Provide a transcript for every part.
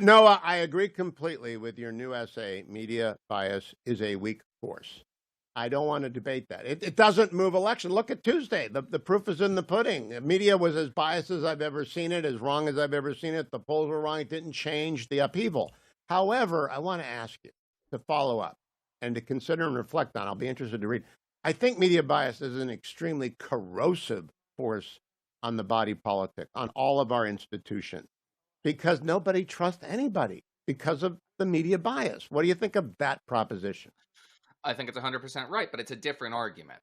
Noah, I agree completely with your new essay. Media bias is a weak force. I don't want to debate that. It doesn't move election. Look at Tuesday. The proof is in the pudding. The media was as biased as I've ever seen it, as wrong as I've ever seen it. The polls were wrong. It didn't change the upheaval. However, I want to ask you to follow up and to consider and reflect on. I'll be interested to read. I think media bias is an extremely corrosive force on the body politic, on all of our institutions, because nobody trusts anybody because of the media bias. What do you think of that proposition? I think it's 100% right, but it's a different argument,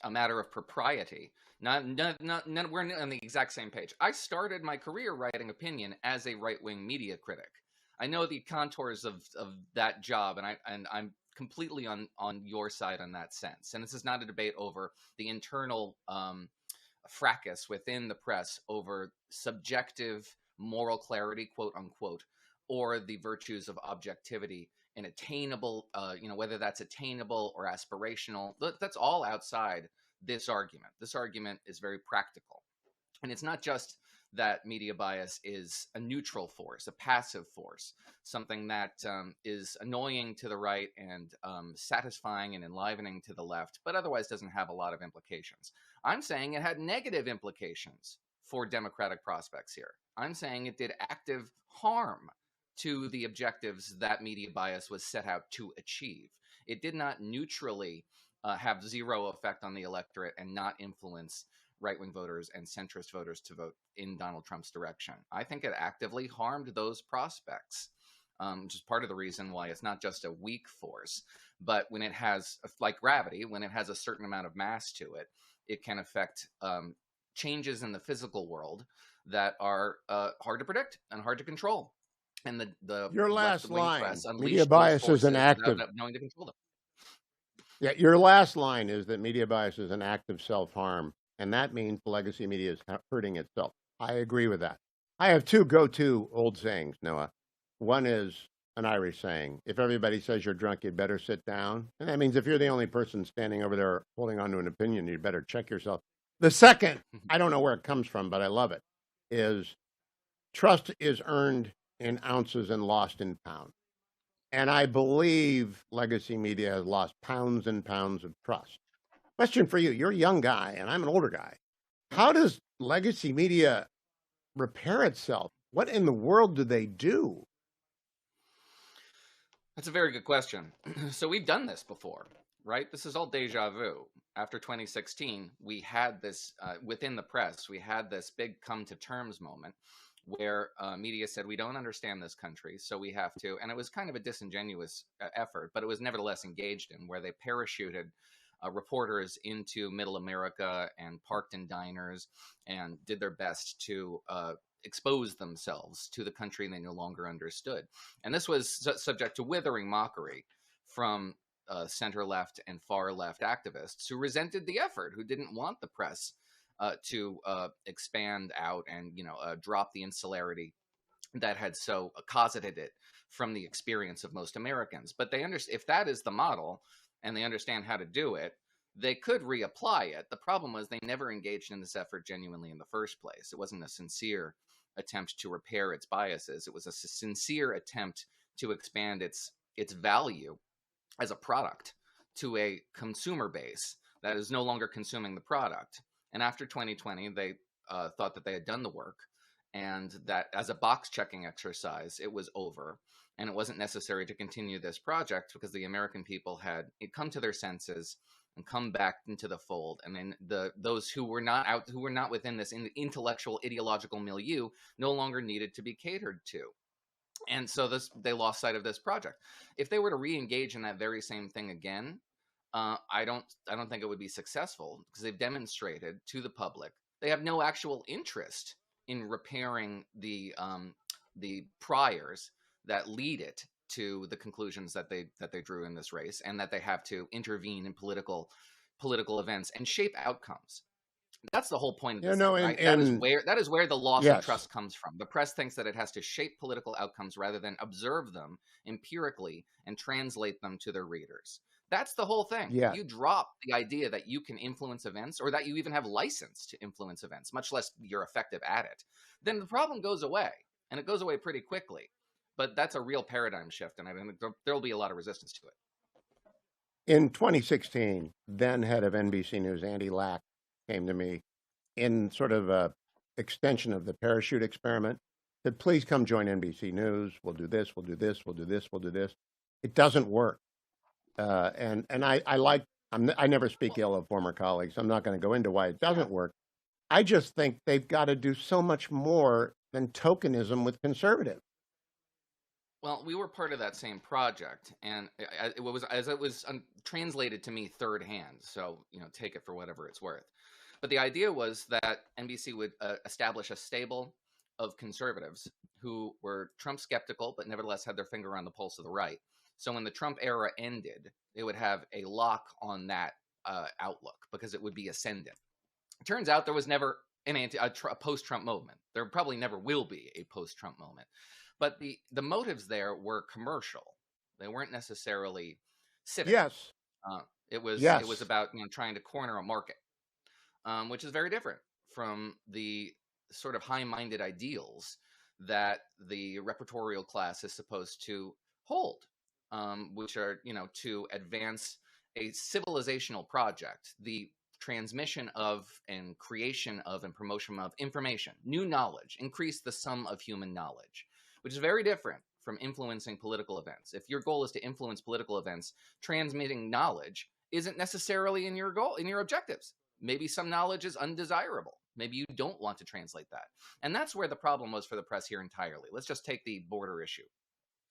a matter of propriety. We're on the exact same page. I started my career writing opinion as a right-wing media critic. I know the contours of that job, and I'm completely on your side on that sense. And this is not a debate over the internal fracas within the press over subjective moral clarity, quote unquote, or the virtues of objectivity and attainable, whether that's attainable or aspirational. That's all outside this argument. This argument is very practical. And it's not just that media bias is a neutral force, a passive force, something that is annoying to the right and satisfying and enlivening to the left, but otherwise doesn't have a lot of implications. I'm saying it had negative implications for democratic prospects here. I'm saying it did active harm to the objectives that media bias was set out to achieve. It did not neutrally have zero effect on the electorate and not influence right-wing voters and centrist voters to vote in Donald Trump's direction. I think it actively harmed those prospects, which is part of the reason why it's not just a weak force, but when it has, like gravity, when it has a certain amount of mass to it, it can affect changes in the physical world that are hard to predict and hard to control. And the Your last left-wing line, press media unleashed those bias is an forces active. without knowing to control them. Yeah, your last line is that media bias is an act of self-harm, and that means legacy media is hurting itself. I agree with that. I have two go-to old sayings, Noah. One is an Irish saying: if everybody says you're drunk, you'd better sit down. And that means if you're the only person standing over there holding on to an opinion, you'd better check yourself. The second, I don't know where it comes from, but I love it, is trust is earned in ounces and lost in pounds. And I believe legacy media has lost pounds and pounds of trust. Question for you: you're a young guy, and I'm an older guy. How does legacy media repair itself? What in the world do they do? That's a very good question. So we've done this before, right? This is all deja vu. After 2016, we had this within the press. We had this big come to terms moment where media said, we don't understand this country, so we have to. And it was kind of a disingenuous effort, but it was nevertheless engaged in, where they parachuted reporters into middle America and parked in diners and did their best to expose themselves to the country they no longer understood. And this was subject to withering mockery from center left and far left activists who resented the effort, who didn't want the press to expand out and drop the insularity that had so cosseted it from the experience of most Americans. But they understand, if that is the model and they understand how to do it, they could reapply it. The problem was they never engaged in this effort genuinely in the first place. It wasn't a sincere attempt to repair its biases. It was a sincere attempt to expand its value as a product to a consumer base that is no longer consuming the product. And after 2020, they thought that they had done the work, and that as a box checking exercise, it was over. And it wasn't necessary to continue this project because the American people had come to their senses and come back into the fold. And then those who were not within this intellectual, ideological milieu no longer needed to be catered to. And so they lost sight of this project. If they were to re-engage in that very same thing again, I don't think it would be successful, because they've demonstrated to the public they have no actual interest in repairing the priors that lead it to the conclusions that they drew in this race, and that they have to intervene in political events and shape outcomes. That's the whole point of this thing, right? That is where the loss of trust comes from. The press thinks that it has to shape political outcomes rather than observe them empirically and translate them to their readers. That's the whole thing. Yeah. You drop the idea that you can influence events, or that you even have license to influence events, much less you're effective at it, then the problem goes away, and it goes away pretty quickly. But that's a real paradigm shift, and I think there'll be a lot of resistance to it. In 2016, then head of NBC News, Andy Lack, came to me in sort of a extension of the parachute experiment, said, please come join NBC News. We'll do this, we'll do this, we'll do this, we'll do this. It doesn't work. And I never speak ill of former colleagues. I'm not going to go into why it doesn't work. I just think they've got to do so much more than tokenism with conservatives. Well, we were part of that same project, and it was translated to me third hand. So take it for whatever it's worth. But the idea was that NBC would establish a stable of conservatives who were Trump skeptical, but nevertheless had their finger on the pulse of the right. So when the Trump era ended, they would have a lock on that outlook because it would be ascendant. It turns out there was never a post-Trump moment. There probably never will be a post-Trump moment. But the motives there were commercial. They weren't necessarily civic. Yes. It was about trying to corner a market, which is very different from the sort of high-minded ideals that the repertorial class is supposed to hold, which are to advance a civilizational project, the transmission of and creation of and promotion of information, new knowledge, increase the sum of human knowledge, which is very different from influencing political events. If your goal is to influence political events, transmitting knowledge isn't necessarily in your goal, in your objectives. Maybe some knowledge is undesirable. Maybe you don't want to translate that. And that's where the problem was for the press here entirely. Let's just take the border issue.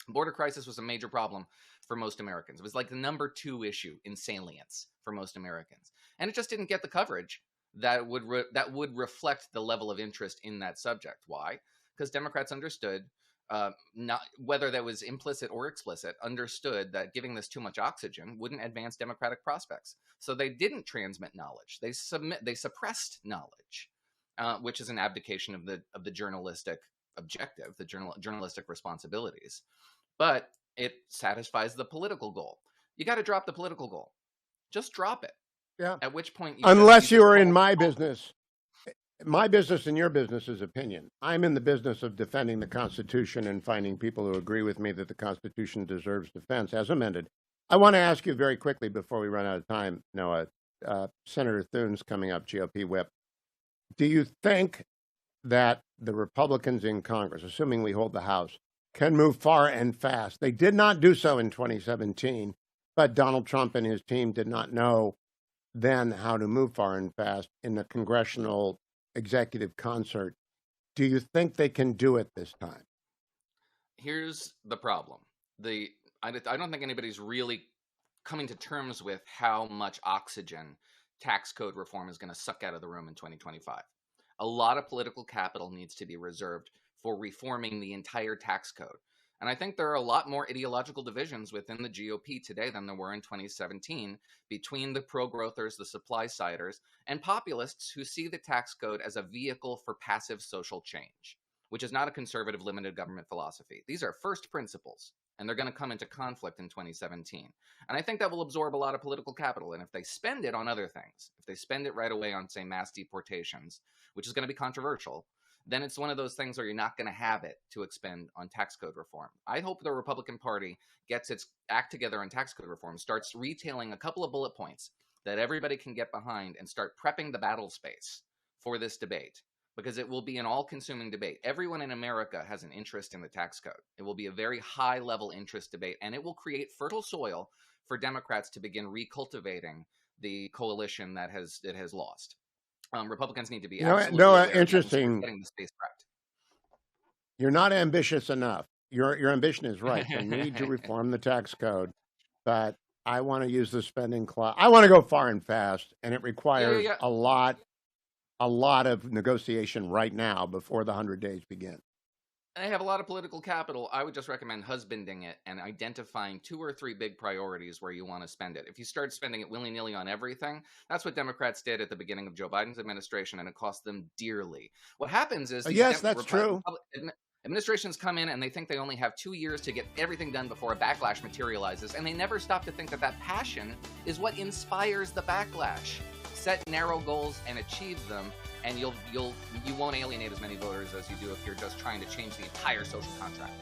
Border crisis was a major problem for most Americans. It was like the number 2 issue in salience for most Americans. And it just didn't get the coverage that would reflect the level of interest in that subject. Why? Because Democrats understood, not whether that was implicit or explicit, understood that giving this too much oxygen wouldn't advance Democratic prospects. So they didn't transmit knowledge. They suppressed knowledge, which is an abdication of the journalistic objective, the journalistic responsibilities. But it satisfies the political goal. You got to drop the political goal. Just drop it. Yeah. At which point, unless you are in my business. My business and your business is opinion. I'm in the business of defending the Constitution and finding people who agree with me that the Constitution deserves defense as amended. I want to ask you very quickly before we run out of time, Noah, Senator Thune's coming up, GOP whip. Do you think that the Republicans in Congress, assuming we hold the House, can move far and fast? They did not do so in 2017, but Donald Trump and his team did not know then how to move far and fast in the congressional executive concert. Do you think they can do it this time? Here's the problem. I don't think anybody's really coming to terms with how much oxygen tax code reform is going to suck out of the room in 2025. A lot of political capital needs to be reserved for reforming the entire tax code. And I think there are a lot more ideological divisions within the GOP today than there were in 2017 between the pro-growthers, the supply-siders, and populists who see the tax code as a vehicle for passive social change, which is not a conservative limited government philosophy. These are first principles, and they're going to come into conflict in 2017. And I think that will absorb a lot of political capital. And if they spend it on other things, if they spend it right away on, say, mass deportations, which is going to be controversial, then it's one of those things where you're not going to have it to expend on tax code reform. I hope the Republican Party gets its act together on tax code reform, starts retailing a couple of bullet points that everybody can get behind, and start prepping the battle space for this debate, because it will be an all-consuming debate. Everyone in America has an interest in the tax code. It will be a very high-level interest debate, and it will create fertile soil for Democrats to begin recultivating the coalition that it has lost. Republicans need to be interesting. Getting the space prepped. You're not ambitious enough. Your ambition is right. They need to reform the tax code, but I want to use the spending clause. I want to go far and fast, and it requires a lot of negotiation right now before the 100 days begin. I have a lot of political capital. I would just recommend husbanding it and identifying 2 or 3 big priorities where you want to spend it. If you start spending it willy-nilly on everything, that's what Democrats did at the beginning of Joe Biden's administration, and it cost them dearly. What happens is that's true. Administrations come in and they think they only have 2 years to get everything done before a backlash materializes, and they never stop to think that passion is what inspires the backlash. Set narrow goals and achieve them, and you won't alienate as many voters as you do if you're just trying to change the entire social contract.